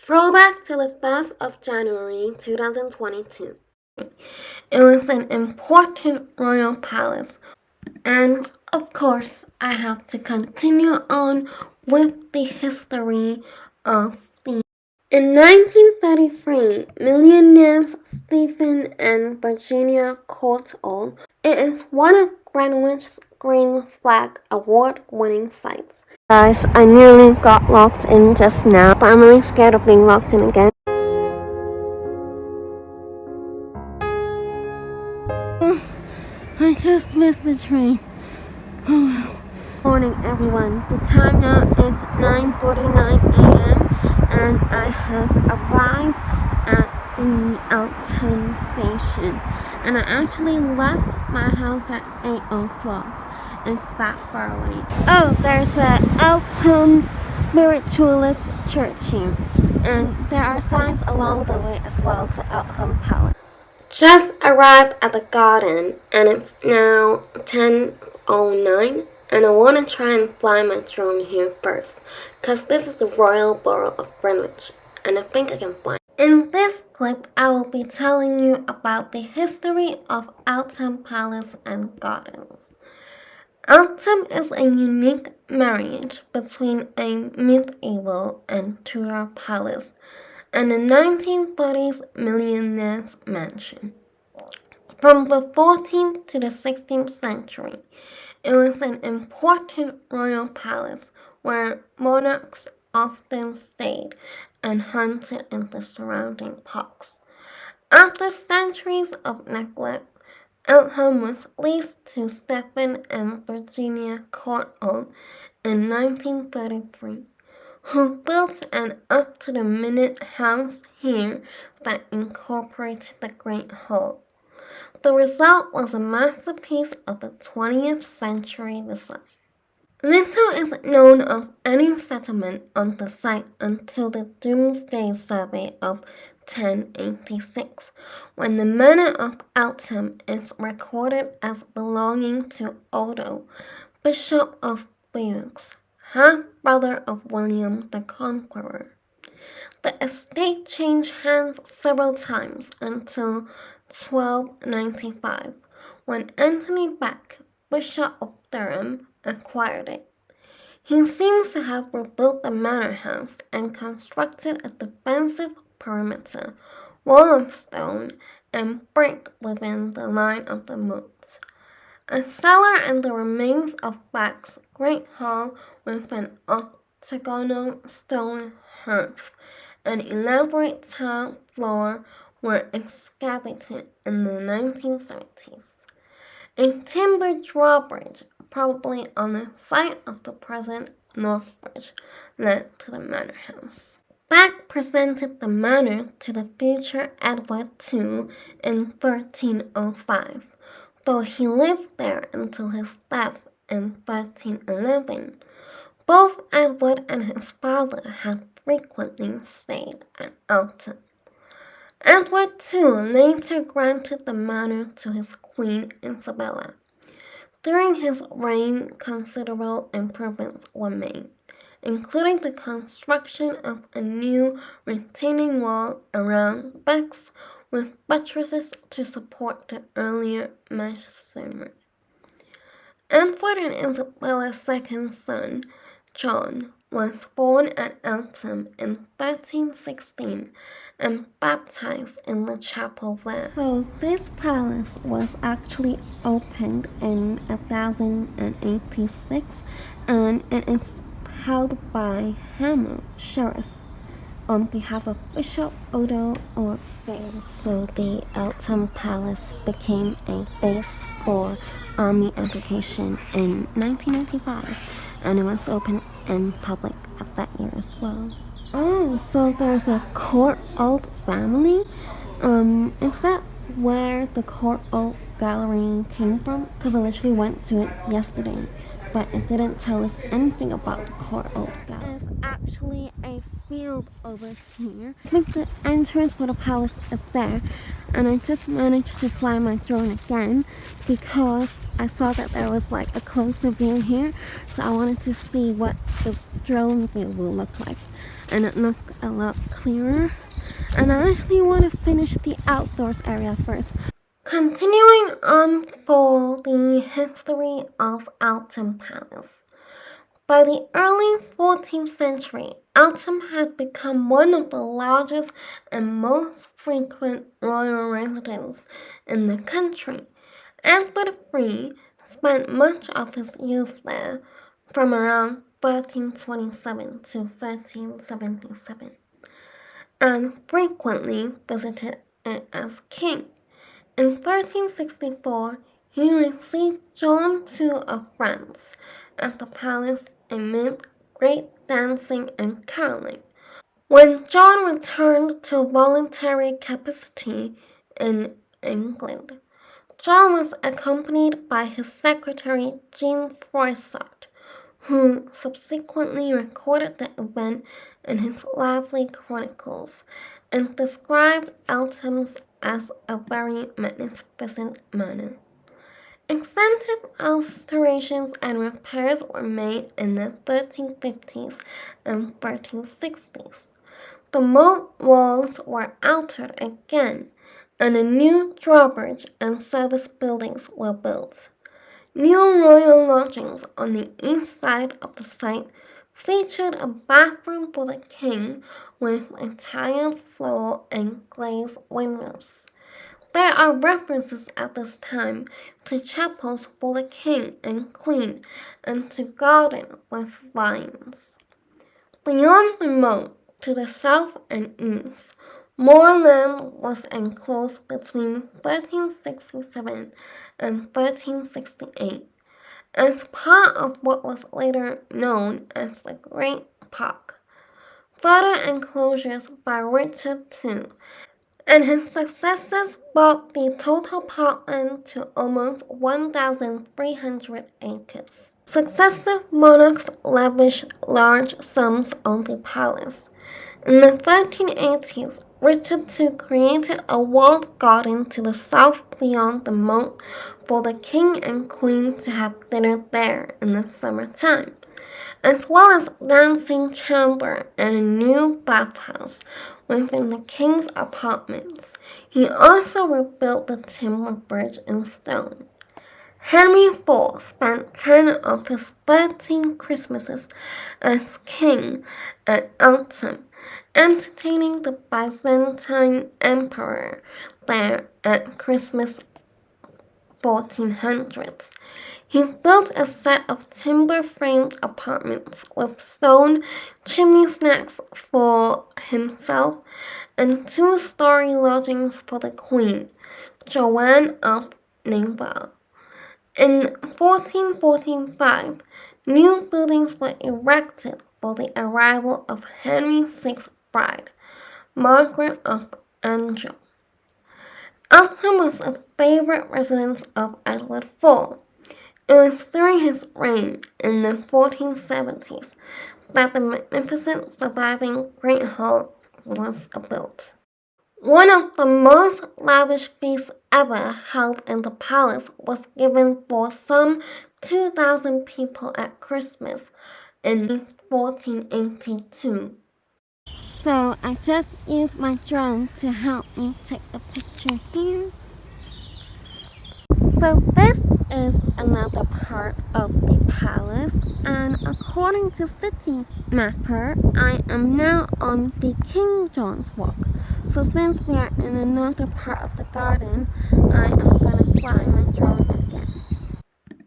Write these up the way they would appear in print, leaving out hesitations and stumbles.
Throwback to the 1st of January 2022. It was an important royal palace, and of course, I have to continue on with the history of the. In 1933, millionaires Stephen and Virginia Courthole. It is one of Greenwich's Green Flag award-winning sites. Guys, I nearly got locked in just now, but I'm really scared of being locked in again. I just missed the train. Morning, everyone. The time now is 9:49 a.m. and I have arrived at the Eltham station. And I actually left my house at 8 o'clock. It's that far away. Oh, there's a Eltham Spiritualist Church here. And there are signs along the way as well to Eltham Palace. Just arrived at the garden and it's now 10:09. And I want to try and fly my drone here first, because this is the Royal Borough of Greenwich, and I think I can fly. In this clip, I will be telling you about the history of Eltham Palace and Gardens. Eltham is a unique marriage between a medieval and Tudor palace and a 1930s millionaire's mansion. From the 14th to the 16th century, it was an important royal palace where monarchs often stayed and hunted in the surrounding parks. After centuries of neglect, Eltham was leased to Stephen and Virginia Courthole in 1933, who built an up-to-the-minute house here that incorporated the Great Hall. The result was a masterpiece of a 20th century design. Little is known of any settlement on the site until the Domesday Survey of 1086, when the manor of Eltham is recorded as belonging to Odo, Bishop of Bucks, half-brother of William the Conqueror. The estate changed hands several times until 1295, when Anthony Beck, Bishop of Durham, acquired it. He seems to have rebuilt the manor house and constructed a defensive perimeter, wall of stone, and brick within the line of the moat. A cellar and the remains of Beck's great hall with an octagonal stone hearth and elaborate tile floor were excavated in the 1970s. A timber drawbridge, probably on the site of the present North Bridge, led to the manor house. Beck presented the manor to the future Edward II in 1305, though he lived there until his death in 1311. Both Edward and his father had frequently stayed at Eltham. Edward II later granted the manor to his queen Isabella. During his reign, considerable improvements were made, including the construction of a new retaining wall around Beck's with buttresses to support the earlier masonry. Edward and Isabella's second son, John, was born at Eltham in 1316 and baptized in the chapel there. So this palace was actually opened in 1086 and it is held by Hamel, Sheriff, on behalf of Bishop Odo or Bale. So the Eltham Palace became a base for army education in 1995 and it was open in public at that year as well. Oh, so there's a Courthole family? Is that where the Courthole Gallery came from? Because I literally went to it yesterday. but it didn't tell us anything about the Courthole Gallery. There's actually a field over here. I think the entrance for the palace is there, and I just managed to fly my drone again because I saw that there was like a closer view here, so I wanted to see what the drone view will look like, and it looked a lot clearer. And I actually want to finish the outdoors area first. Continuing on for the history of Eltham Palace. By the early 14th century, Eltham had become one of the largest and most frequent royal residences in the country. Edward III spent much of his youth there from around 1327 to 1377 and frequently visited it as king. In 1364, he received John II of France at the palace amid great dancing and caroling. When John returned to voluntary capacity in England, John was accompanied by his secretary Jean Froissart, who subsequently recorded the event in his lively chronicles and described Eltham's as a very magnificent manor. Extensive alterations and repairs were made in the 1350s and 1360s. The moat walls were altered again, and a new drawbridge and service buildings were built. New royal lodgings on the east side of the site featured a bathroom for the king with a tiled floor and glazed windows. There are references at this time to chapels for the king and queen and to gardens with vines. Beyond the moat, to the south and east, more land was enclosed between 1367 and 1368 as part of what was later known as the Great Park. Further enclosures by Richard II and his successors brought the total parkland to almost 1,300 acres. Successive monarchs lavished large sums on the palace. In the 1380s, Richard II created a walled garden to the south beyond the moat for the king and queen to have dinner there in the summertime, as well as dancing chamber and a new bathhouse within the king's apartments. He also rebuilt the timber bridge in stone. Henry IV spent 10 of his 13 Christmases as king at Eltham, entertaining the Byzantine emperor there at Christmas 1400s. He built a set of timber-framed apartments with stone chimney stacks for himself and two-story lodgings for the Queen, Joanne of Navarre. In 1445, new buildings were erected for the arrival of Henry VI's bride, Margaret of Anjou. Eltham was a favorite residence of Edward IV. It was during his reign in the 1470s that the magnificent surviving Great Hall was built. One of the most lavish feasts ever held in the palace was given for some 2,000 people at Christmas in 1482. So I just used my drone to help me take the picture here. So this is another part of the palace, and according to City Mapper, I am now on the King John's Walk. So since we are in another part of the garden, I am gonna fly my drone again.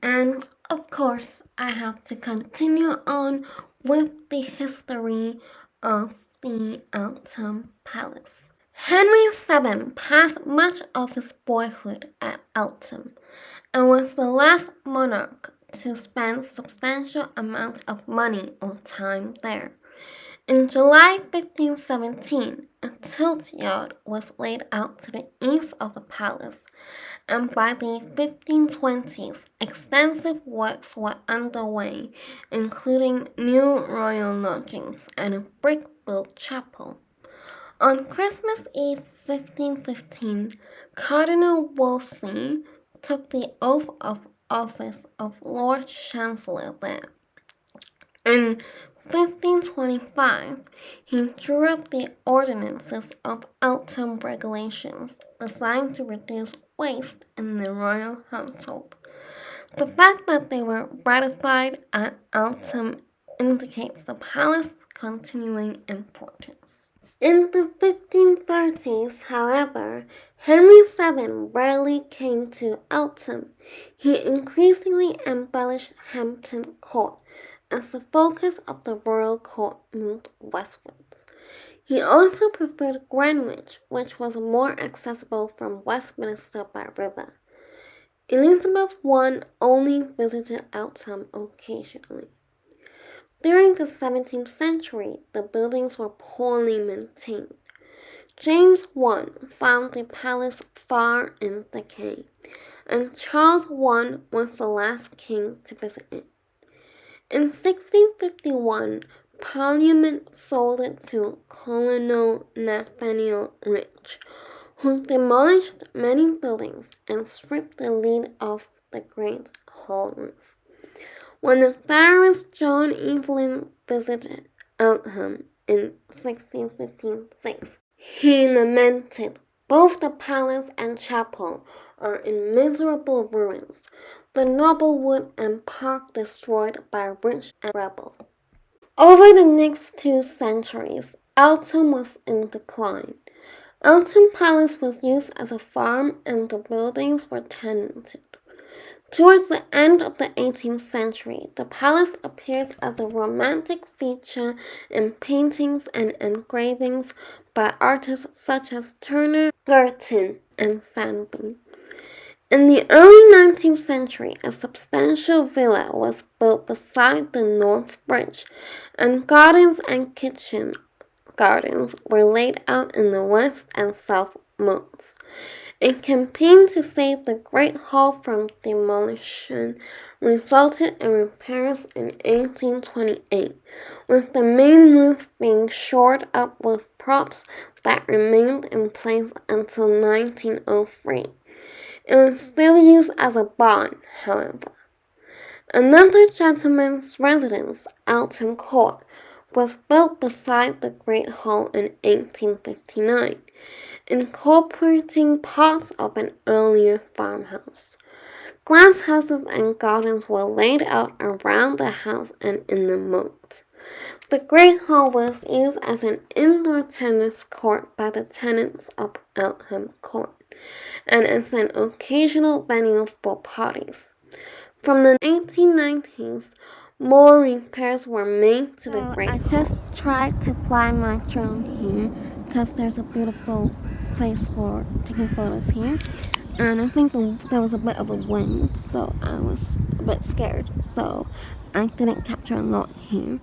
And of course, I have to continue on with the history of the Eltham Palace. Henry VII passed much of his boyhood at Eltham and was the last monarch to spend substantial amounts of money or time there. In July 1517, a tilt yard was laid out to the east of the palace, and by the 1520s, extensive works were underway, including new royal lodgings and a brick-built chapel. On Christmas Eve 1515, Cardinal Wolsey took the oath of office of Lord Chancellor there. In 1525, he drew up the ordinances of Eltham regulations designed to reduce waste in the royal household. The fact that they were ratified at Eltham indicates the palace's continuing importance. In the 1530s, however, Henry VII rarely came to Eltham. He increasingly embellished Hampton Court as the focus of the royal court moved westwards. He also preferred Greenwich, which was more accessible from Westminster by river. Elizabeth I only visited Eltham occasionally. During the 17th century, the buildings were poorly maintained. James I found the palace far in decay, and Charles I was the last king to visit it. In 1651, Parliament sold it to Colonel Nathaniel Rich, who demolished many buildings and stripped the lid off the great hall roof. When the Pharaohs John Evelyn visited Eltham in 1656, he lamented, "Both the palace and chapel are in miserable ruins, the noble wood and park destroyed by rich and rebel." Over the next 2 centuries, Eltham was in decline. Eltham Palace was used as a farm and the buildings were tenanted. Towards the end of the 18th century, the palace appears as a romantic feature in paintings and engravings by artists such as Turner, Girton, and Sandby. In the early 19th century, a substantial villa was built beside the North Bridge, and gardens and kitchen gardens were laid out in the west and south moats. A campaign to save the Great Hall from demolition resulted in repairs in 1828, with the main roof being shored up with props that remained in place until 1903. It was still used as a barn, however. Another gentleman's residence, Eltham Court, was built beside the Great Hall in 1859, incorporating parts of an earlier farmhouse. Glass houses and gardens were laid out around the house and in the moat. The Great Hall was used as an indoor tennis court by the tenants of Eltham Court, and as an occasional venue for parties. From the 1890s, more repairs were made to the Great Hall. I just tried to fly my drone here because there's a beautiful place for taking photos here, and I think there was a bit of a wind, so I was a bit scared, so I didn't capture a lot here.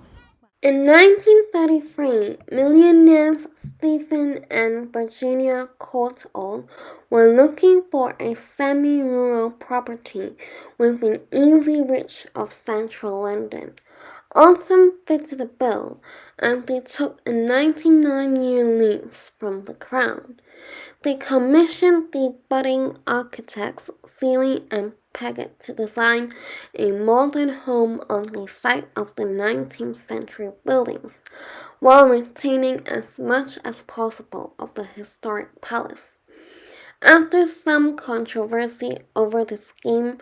In 1933, millionaires Stephen and Virginia Courthole were looking for a semi-rural property within easy reach of central London. Eltham fitted the bill, and they took a 99-year lease from the Crown. They commissioned the budding architects Seeley and Paget to design a modern home on the site of the 19th century buildings, while retaining as much as possible of the historic palace. After some controversy over the scheme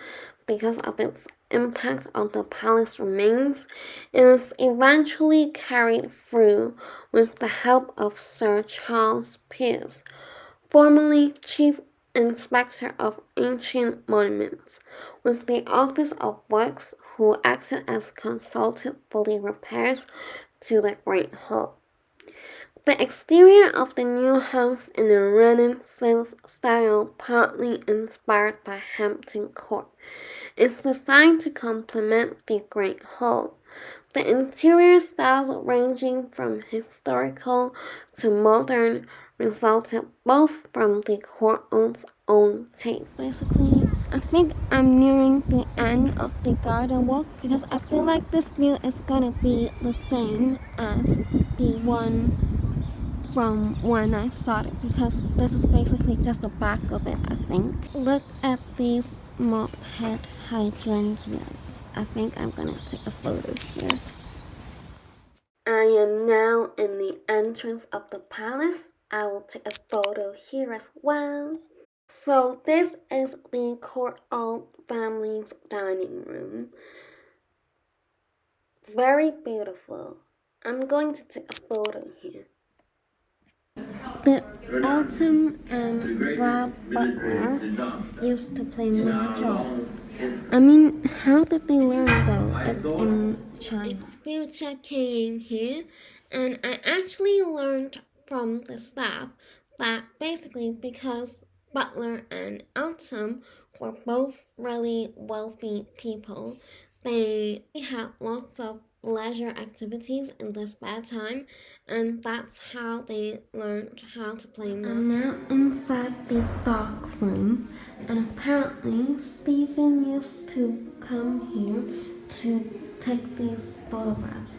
because of its impact on the palace remains, it was eventually carried through with the help of Sir Charles Pearce, formerly Chief Inspector of Ancient Monuments, with the Office of Works, who acted as consultant for the repairs to the Great Hall. The exterior of the new house in a Renaissance style, partly inspired by Hampton Court, is designed to complement the Great Hall. The interior styles ranging from historical to modern resulted both from the Courthole's own taste. Basically, I think I'm nearing the end of the garden walk because I feel like this view is gonna be the same as the one from when I started because this is basically just the back of it, I think. Look at these mop head hydrangeas. I think I'm gonna take a photo here. I am now in the entrance of the palace. I will take a photo here as well. So this is the Courthole family's dining room. Very beautiful. I'm going to take a photo here. The Eltham and Rob Butler used to play mahjong. I mean, how did they learn though? It's in China. It's future king here, and I actually learned from the staff that basically because Butler and Eltham were both really wealthy people, they had lots of leisure activities in this spare time, and that's how they learned how to play mahjong. I'm now inside the dark room, and apparently Stephen used to come here to take these photographs.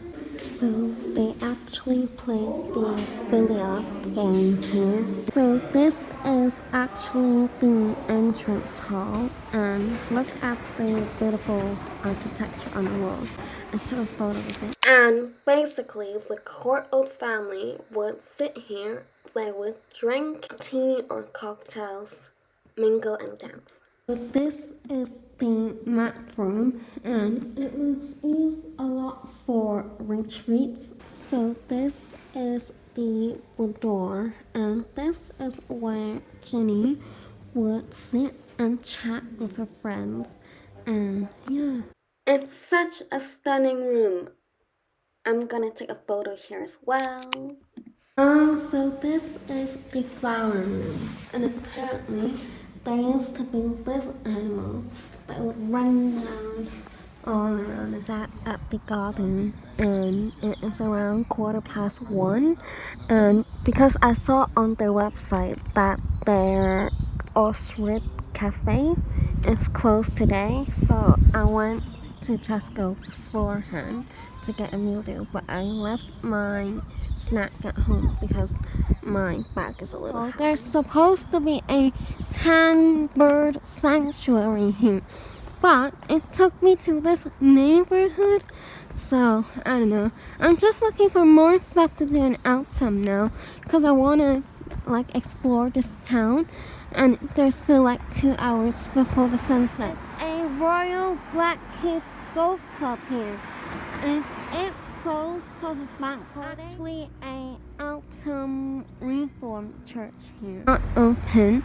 So they actually played the billiard game here. So this is actually the entrance hall, and look at the beautiful architecture on the wall. I took a photo of it. And basically, the Courthole family would sit here. They would drink tea or cocktails, mingle and dance. So this is the mat room, and it was used a lot for retreats. So this is the boudoir, and this is where Jenny would sit and chat with her friends, and yeah. It's such a stunning room. I'm gonna take a photo here as well. So this is the flower room, and apparently there used to be this animal that would run down all around that at the garden, and it is around 1:15, and because I saw on their website that their Osrid Cafe is closed today, so I went to Tesco beforehand to get a meal deal, but I left my snack at home because my bag is a little heavy. There's supposed to be a 10-bird sanctuary here, but it took me to this neighborhood, so I don't know. I'm just looking for more stuff to do in Eltham now because I want to like explore this town, and there's still like 2 hours before the sunset. It's a Royal Blackheath Golf Club here, and it closed because it's bank holiday. Actually a Eltham Reformed church here. Not open.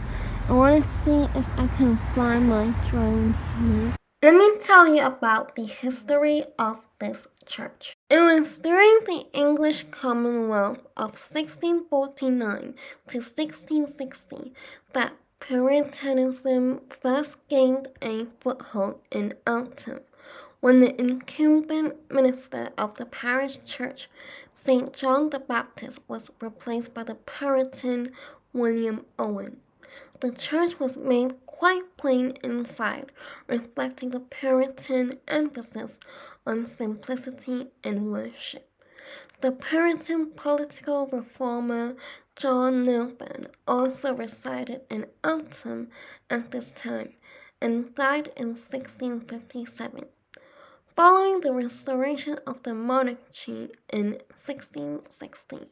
I want to see if I can fly my drone here. Let me tell you about the history of this church. It was during the English Commonwealth of 1649 to 1660 that Puritanism first gained a foothold in Eltham, when the incumbent minister of the parish church, St. John the Baptist, was replaced by the Puritan William Owen. The church was made quite plain inside, reflecting the Puritan emphasis on simplicity in worship. The Puritan political reformer John Milburn also resided in Eltham at this time and died in 1657. Following the restoration of the monarchy in 1660,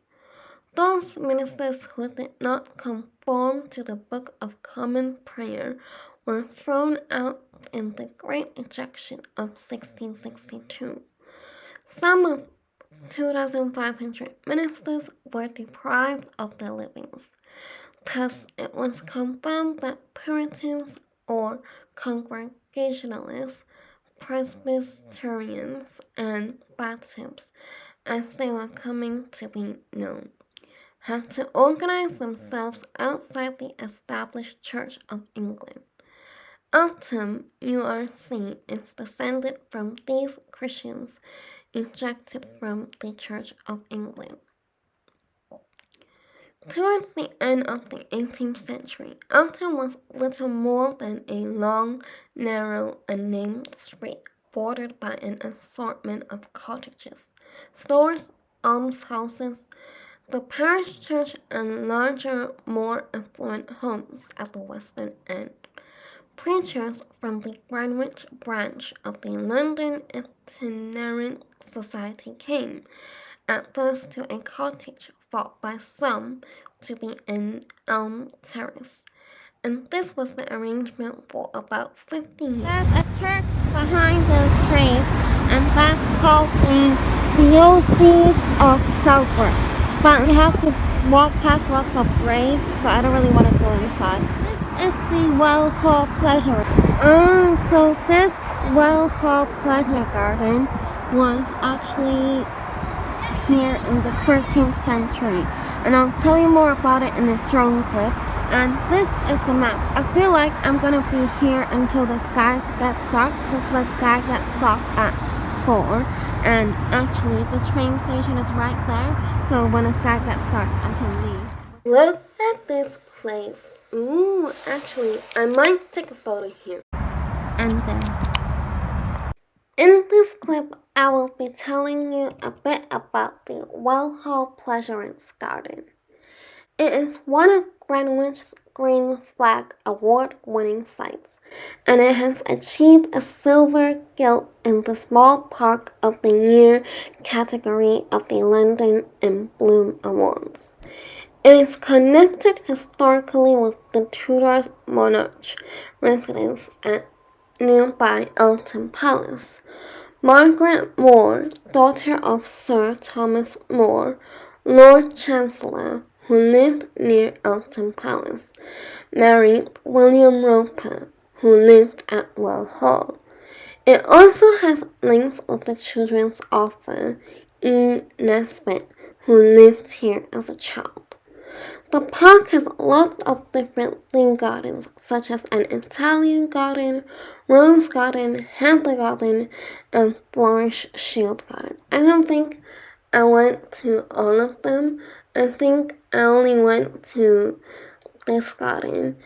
those ministers who did not conform to the Book of Common Prayer were thrown out in the Great Ejection of 1662. Some of 2,500 ministers were deprived of their livings. Thus, it was confirmed that Puritans or Congregationalists, Presbyterians, and Baptists, as they were coming to be known, had to organize themselves outside the established Church of England. Eltham URC is descended from these Christians ejected from the Church of England. Towards the end of the 18th century, Eltham was little more than a long, narrow, unnamed street bordered by an assortment of cottages, stores, almshouses, the parish church, and larger, more affluent homes at the western end. Preachers from the Greenwich branch of the London Itinerant Society came, at first to a cottage thought by some to be in Elm Terrace, and this was the arrangement for about 50 years. There's a church behind those trees, and that's called the Diocese of Southwark. But we have to walk past lots of graves, so I don't really want to go inside. This is the Well Hall Pleasure. So this Well Hall Pleasure Garden was actually here in the 13th century, and I'll tell you more about it in the drone clip. And this is the map. I feel like I'm gonna be here until the sky gets dark, because the sky gets dark at 4, and actually the train station is right there, so when the sky gets dark I can leave. Look at this place. Ooh, actually I might take a photo here and there. In this clip, I will be telling you a bit about the Well Hall Pleasaunce Garden. It is one of Greenwich's Green Flag award-winning sites, and it has achieved a silver gilt in the Small Park of the Year category of the London in Bloom Awards. It is connected historically with the Tudor monarch residence at nearby Eltham Palace. Margaret More, daughter of Sir Thomas More, Lord Chancellor, who lived near Eltham Palace, married William Roper, who lived at Well Hall. It also has links with the children's author E. Nesbit, who lived here as a child. The park has lots of different theme gardens, such as an Italian garden, rose garden, heather garden, and flourish shield garden. I don't think I went to all of them. I think I only went to this garden,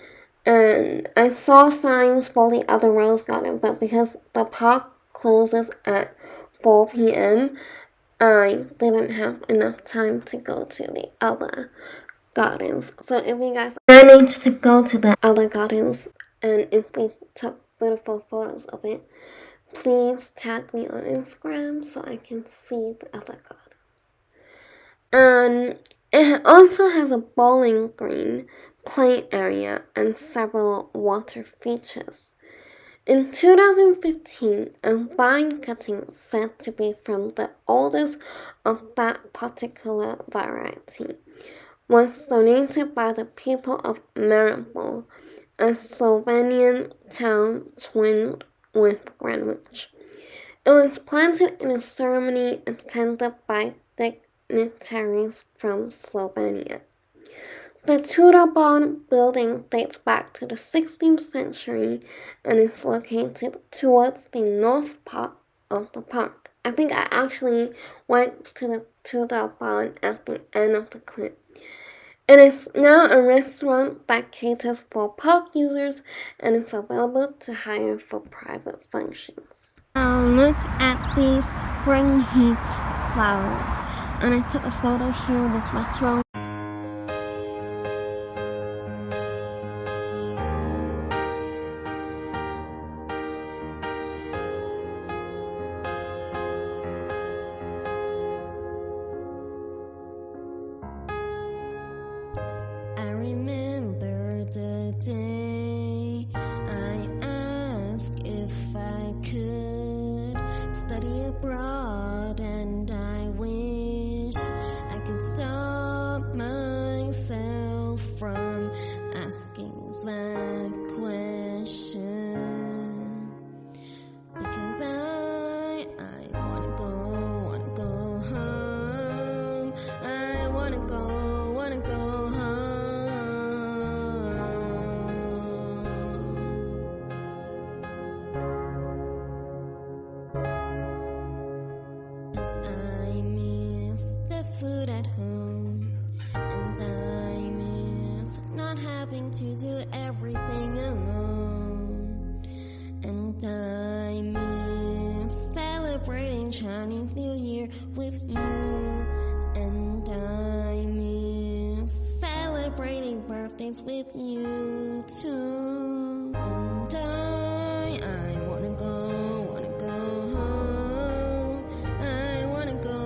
and I saw signs for the other rose garden, but because the park closes at 4 p.m., I didn't have enough time to go to the other gardens. So if you guys manage to go to the other gardens, and if we took beautiful photos of it, please tag me on Instagram so I can see the other gardens. And it also has a bowling green, play area, and several water features. In 2015, a vine cutting said to be from the oldest of that particular variety was donated by the people of Maribor, a Slovenian town twinned with Greenwich. It was planted in a ceremony attended by dignitaries from Slovenia. The Tudor building dates back to the 16th century and is located towards the north part of the park. I think I actually went to the Tudor barn at the end of the clip. It is now a restaurant that caters for park users and is available to hire for private functions. Now look at these spring heath flowers, and I took a photo here with my drone. I remember the day I asked if I could study abroad, and I wish I could stop myself from asking that question, because I wanna go home. I wanna go home. I miss the food at home, and I miss not having to do everything alone, and I miss celebrating Chinese New Year with you, and I miss celebrating birthdays with you too, and I wanna go home. I wanna go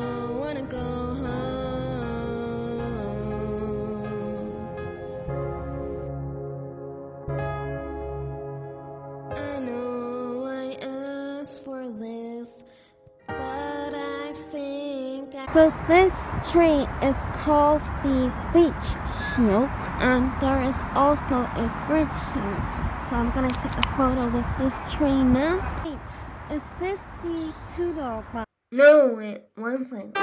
home. I know I asked for this, but I think So this tree is called the beach shield, and there is also a bridge here. So I'm gonna take a photo with this tree now. Wait, is this the Tudor one? No, it wasn't.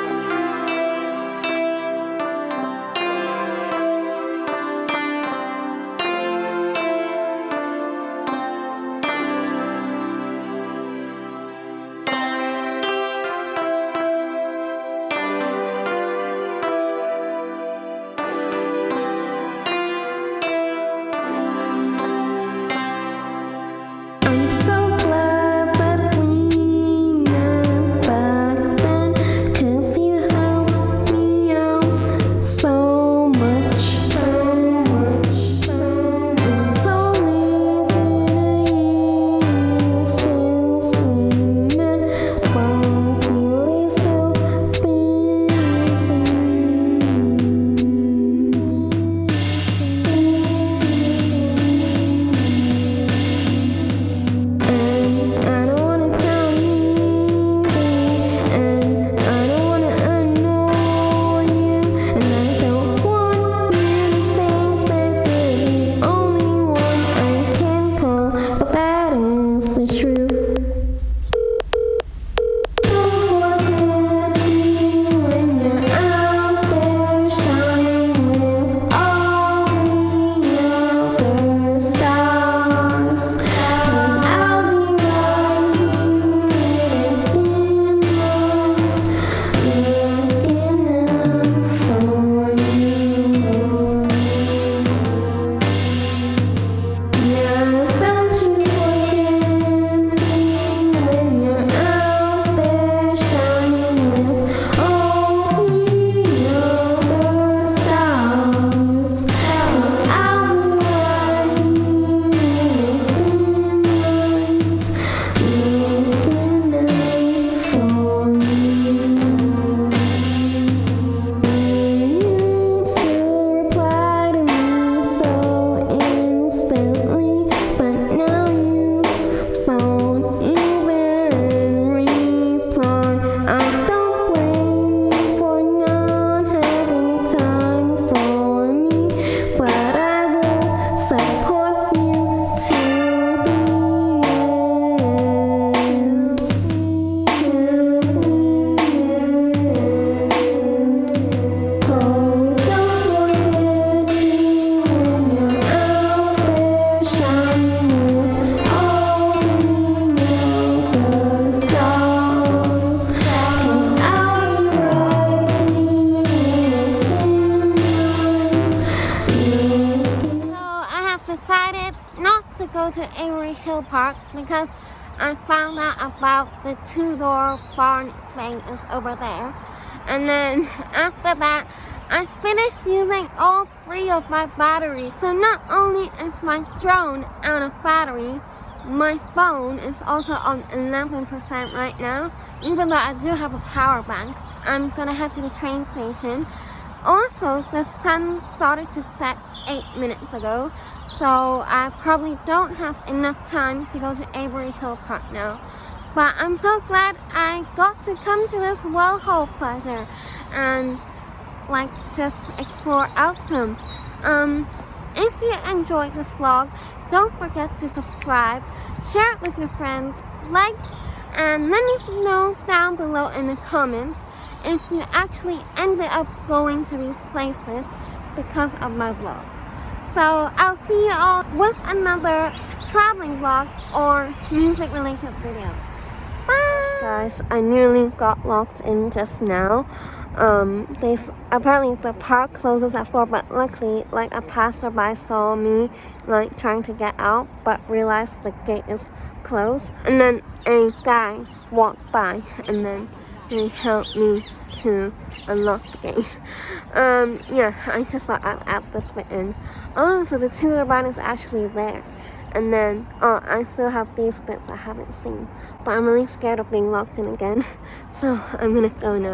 Park because I found out about the Tudor barn thing is over there, and then after that I finished using all 3 of my batteries. So not only is my drone out of battery, my phone is also on 11% right now, even though I do have a power bank. I'm gonna head to the train station. Also, the sun started to set 8 minutes ago, so I probably don't have enough time to go to Avery Hill Park now. But I'm so glad I got to come to this well-hold pleasure and just explore Eltham. If you enjoyed this vlog, don't forget to subscribe, share it with your friends, like, and let me know down below in the comments if you actually ended up going to these places because of my vlog. So I'll see you all with another traveling vlog or music related video. Bye! guys, I nearly got locked in just now. Apparently the park closes at 4, but luckily, like, a passerby saw me, like, trying to get out, but realized the gate is closed. And then a guy walked by, and then he helped me to unlock the gate. Yeah, I just got out this bit in. Oh, so the Tudor barn is actually there. And then, I still have these bits I haven't seen. But I'm really scared of being locked in again. So, I'm gonna go now.